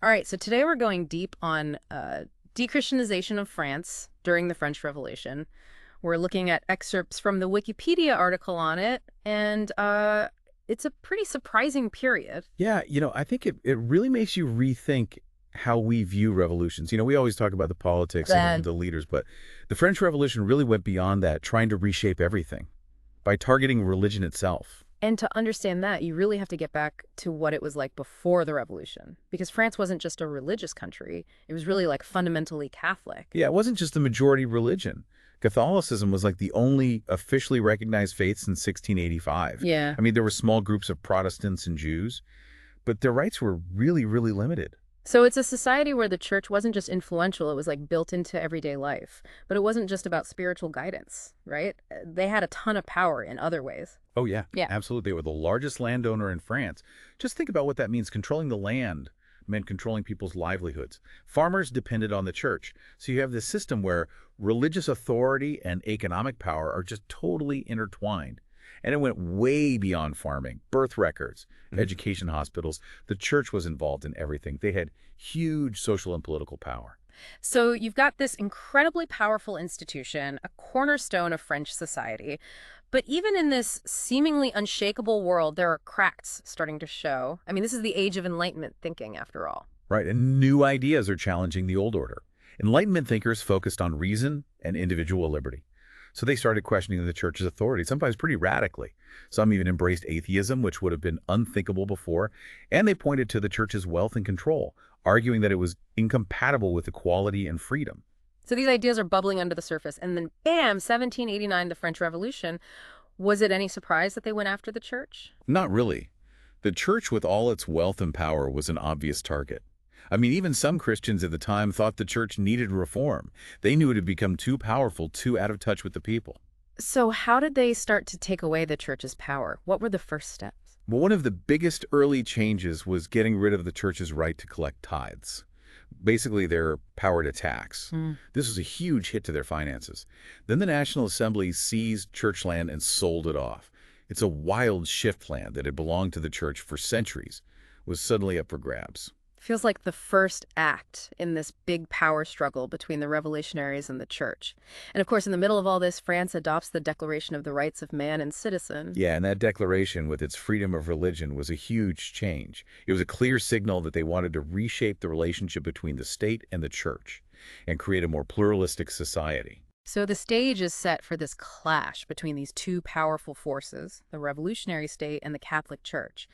All right, so today we're going deep on Dechristianization of France during the French Revolution. We're looking at excerpts from the Wikipedia article on it, and it's a pretty surprising period. Yeah, I think it really makes you rethink how we view revolutions. We always talk about the politics and Then, the leaders, but the French Revolution really went beyond that, trying to reshape everything by targeting religion itself. and to understand that, you really have to get back to what it was like before the revolution, because France wasn't just a religious country. It was really like fundamentally Catholic. Yeah, it wasn't just the majority religion. Catholicism was like the only officially recognized faith since 1685. Yeah. I mean, there were small groups of Protestants and Jews, but their rights were really, really limited. So it's a society where the church wasn't just influential, it was like built into everyday life. But it wasn't just about spiritual guidance, right? They had a ton of power in other ways. Oh, yeah, Yeah. absolutely. They were the largest landowner in France. Just think about what that means. Controlling the land meant controlling people's livelihoods. Farmers depended on the church. So you have this system where religious authority and economic power are just totally intertwined. And it went way beyond farming, birth records, education hospitals. The church was involved in everything. They had huge social and political power. So you've got this incredibly powerful institution, a cornerstone of French society. But even in this seemingly unshakable world, there are cracks starting to show. I mean, this is the age of Enlightenment thinking, after all. Right, and new ideas are challenging the old order. Enlightenment thinkers focused on reason and individual liberty. So they started questioning the church's authority, sometimes pretty radically. Some even embraced atheism, which would have been unthinkable before, and they pointed to the church's wealth and control, arguing that it was incompatible with equality and freedom. So these ideas are bubbling under the surface. And then, bam, 1789, the French Revolution. Was it any surprise that they went after the church? Not really. The church, with all its wealth and power, was an obvious target. I mean, even some Christians at the time thought the church needed reform. They knew it had become too powerful, too out of touch with the people. So how did they start to take away the church's power? What were the first steps? Well, one of the biggest early changes was getting rid of the church's right to collect tithes. Basically, their power to tax. This was a huge hit to their finances. Then the National Assembly seized church land and sold it off. It's a wild shift land that had belonged to the church for centuries, was suddenly up for grabs. Feels like the first act in this big power struggle between the revolutionaries and the church. And of course, in the middle of all this, France adopts the Declaration of the Rights of Man and Citizen. Yeah, and that declaration with its freedom of religion was a huge change. It was a clear signal that they wanted to reshape the relationship between the state and the church and create a more pluralistic society. So the stage is set for this clash between these two powerful forces, the revolutionary state and the Catholic Church.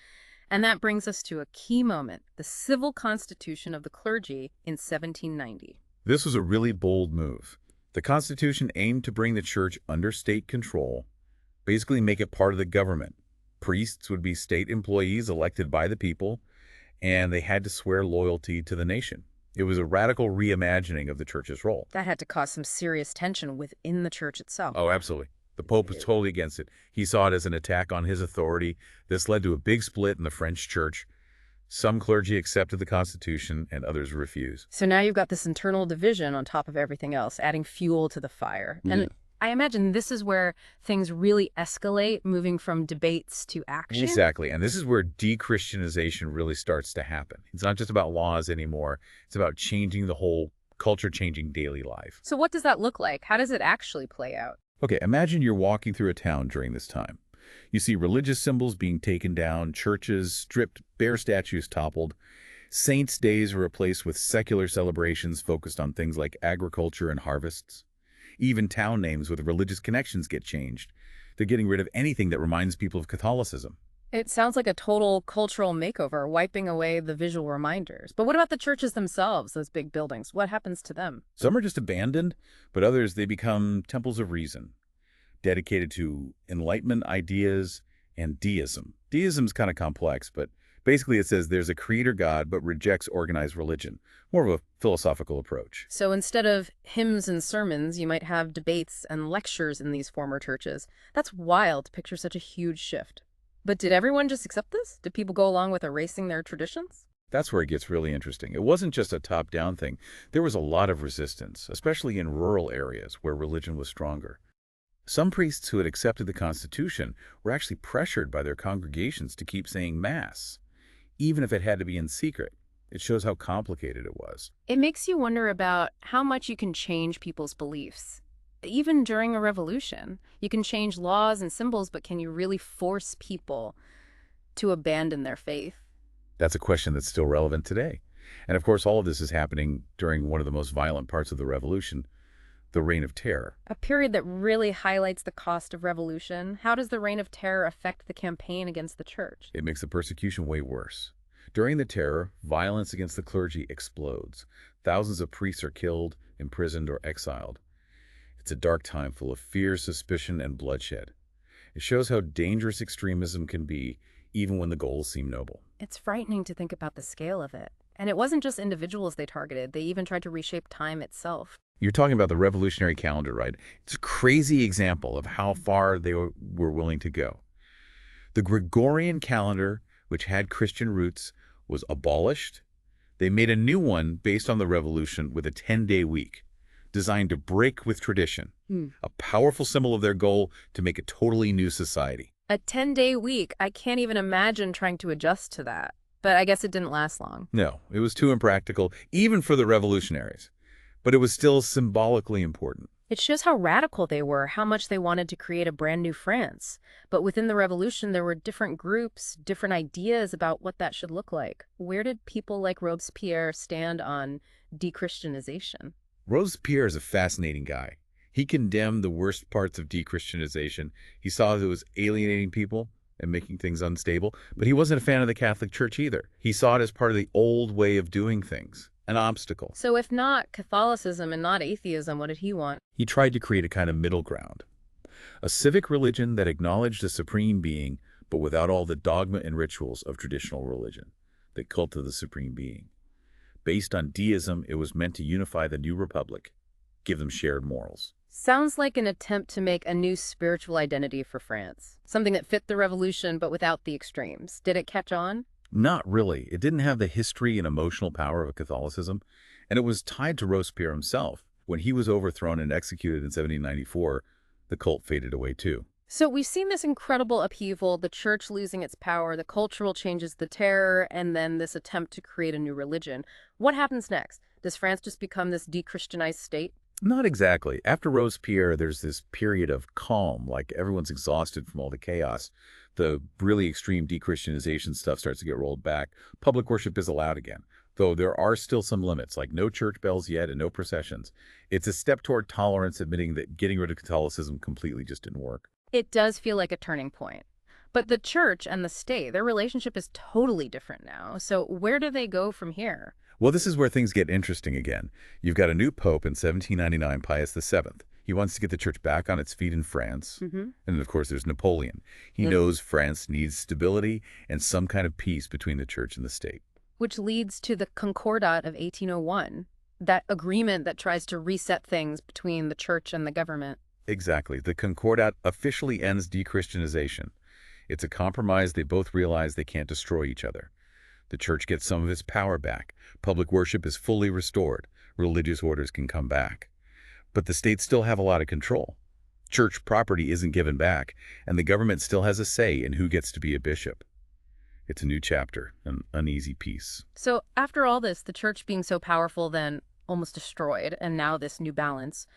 And that brings us to a key moment, the civil constitution of the clergy in 1790. This was a really bold move. The Constitution aimed to bring the church under state control, basically make it part of the government. Priests would be state employees elected by the people, and they had to swear loyalty to the nation. It was a radical reimagining of the church's role. That had to cause some serious tension within the church itself. Oh, absolutely. The Pope was totally against it. He saw it as an attack on his authority. This led to a big split in the French church. Some clergy accepted the Constitution and others refused. So now you've got this internal division on top of everything else, adding fuel to the fire. And I imagine this is where things really escalate, moving from debates to action. Exactly. And this is where dechristianization really starts to happen. It's not just about laws anymore. It's about changing the whole culture-changing daily life. So what does that look like? How does it actually play out? Okay, imagine you're walking through a town during this time. You see religious symbols being taken down, churches stripped, bare statues toppled. Saints' days are replaced with secular celebrations focused on things like agriculture and harvests. Even town names with religious connections get changed. They're getting rid of anything that reminds people of Catholicism. It sounds like a total cultural makeover, wiping away the visual reminders. But what about the churches themselves, those big buildings? What happens to them? Some are just abandoned, but others, they become temples of reason, dedicated to Enlightenment ideas and deism. Deism's kind of complex, but basically it says there's a creator God but rejects organized religion. More of a philosophical approach. So instead of hymns and sermons, you might have debates and lectures in these former churches. That's wild to picture such a huge shift. But did everyone just accept this? Did people go along with erasing their traditions? That's where it gets really interesting. It wasn't just a top-down thing. There was a lot of resistance, especially in rural areas where religion was stronger. Some priests who had accepted the Constitution were actually pressured by their congregations to keep saying Mass, even if it had to be in secret. It shows how complicated it was. It makes you wonder about how much you can change people's beliefs. Even during a revolution, you can change laws and symbols, but can you really force people to abandon their faith? That's a question that's still relevant today. And of course, all of this is happening during one of the most violent parts of the revolution, the Reign of Terror. A period that really highlights the cost of revolution. How does the Reign of Terror affect the campaign against the church? It makes the persecution way worse. During the Terror, violence against the clergy explodes. Thousands of priests are killed, imprisoned, or exiled. It's a dark time full of fear, suspicion, and bloodshed. It shows how dangerous extremism can be, even when the goals seem noble. It's frightening to think about the scale of it. And it wasn't just individuals they targeted. They even tried to reshape time itself. You're talking about the revolutionary calendar, right? It's a crazy example of how far they were willing to go. The Gregorian calendar, which had Christian roots, was abolished. They made a new one based on the revolution with a 10-day week, designed to break with tradition, a powerful symbol of their goal to make a totally new society. A 10-day week. I can't even imagine trying to adjust to that. But I guess it didn't last long. No, it was too impractical, even for the revolutionaries. But it was still symbolically important. It shows how radical they were, how much they wanted to create a brand new France. But within the revolution, there were different groups, different ideas about what that should look like. Where did people like Robespierre stand on dechristianization? Robespierre is a fascinating guy. He condemned the worst parts of dechristianization. He saw it was alienating people and making things unstable, but he wasn't a fan of the Catholic Church either. He saw it as part of the old way of doing things, an obstacle. So if not Catholicism and not atheism, what did he want? He tried to create a kind of middle ground, a civic religion that acknowledged a supreme being, but without all the dogma and rituals of traditional religion, the cult of the supreme being. Based on deism, it was meant to unify the new republic, give them shared morals. Sounds like an attempt to make a new spiritual identity for France. Something that fit the revolution, but without the extremes. Did it catch on? Not really. It didn't have the history and emotional power of Catholicism, and it was tied to Robespierre himself. When he was overthrown and executed in 1794, the cult faded away too. So we've seen this incredible upheaval, the church losing its power, the cultural changes, the terror, and then this attempt to create a new religion. What happens next? Does France just become this de-Christianized state? Not exactly. After Robespierre, there's this period of calm, like everyone's exhausted from all the chaos. The really extreme dechristianization stuff starts to get rolled back. Public worship is allowed again, though there are still some limits, like no church bells yet and no processions. It's a step toward tolerance, admitting that getting rid of Catholicism completely just didn't work. It does feel like a turning point. But the church and the state, their relationship is totally different now. So where do they go from here? Well, this is where things get interesting again. You've got a new pope in 1799, Pius VII. He wants to get the church back on its feet in France. And of course, there's Napoleon. He knows France needs stability and some kind of peace between the church and the state. Which leads to the Concordat of 1801, that agreement that tries to reset things between the church and the government. Exactly. The Concordat officially ends dechristianization. It's a compromise. They both realize they can't destroy each other. The church gets some of its power back. Public worship is fully restored. Religious orders can come back. But the states still have a lot of control. Church property isn't given back, and the government still has a say in who gets to be a bishop. It's a new chapter, an uneasy peace. So after all this, the church being so powerful, then almost destroyed, and now this new balance,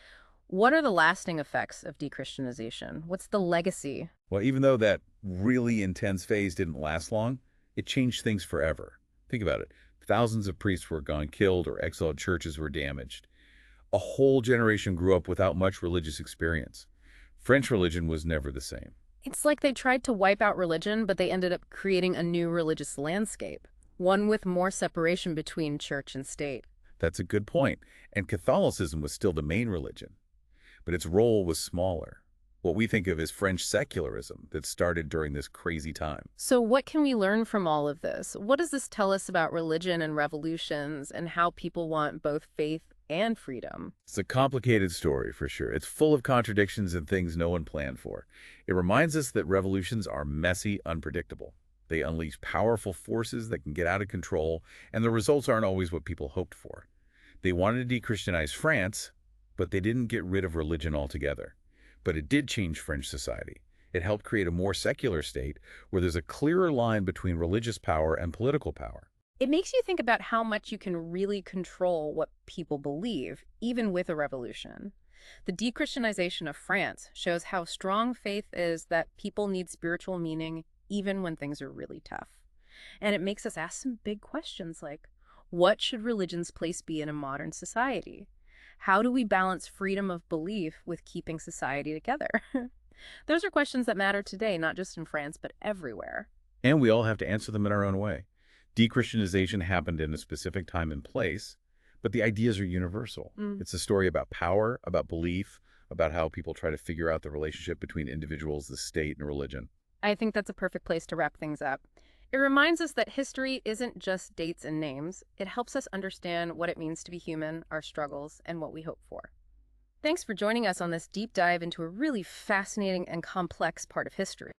what are the lasting effects of dechristianization? What's the legacy? Well, even though that really intense phase didn't last long, it changed things forever. Think about it. Thousands of priests were gone, killed, or exiled. Churches were damaged. A whole generation grew up without much religious experience. French religion was never the same. It's like they tried to wipe out religion, but they ended up creating a new religious landscape, one with more separation between church and state. That's a good point. And Catholicism was still the main religion, but its role was smaller. What we think of as French secularism that started during this crazy time. So what can we learn from all of this? What does this tell us about religion and revolutions and how people want both faith and freedom? It's a complicated story, for sure. It's full of contradictions and things no one planned for. It reminds us that revolutions are messy, unpredictable. They unleash powerful forces that can get out of control, and the results aren't always what people hoped for. They wanted to de-Christianize France, but they didn't get rid of religion altogether. But it did change French society. It helped create a more secular state where there's a clearer line between religious power and political power. It makes you think about how much you can really control what people believe, even with a revolution. The Dechristianization of France shows how strong faith is that people need spiritual meaning even when things are really tough. And it makes us ask some big questions like, what should religion's place be in a modern society? How do we balance freedom of belief with keeping society together? Those are questions that matter today, not just in France, but everywhere. And we all have to answer them in our own way. Dechristianization happened in a specific time and place, but the ideas are universal. Mm. It's a story about power, about belief, about how people try to figure out the relationship between individuals, the state, and religion. I think that's a perfect place to wrap things up. It reminds us that history isn't just dates and names. It helps us understand what it means to be human, our struggles, and what we hope for. Thanks for joining us on this deep dive into a really fascinating and complex part of history.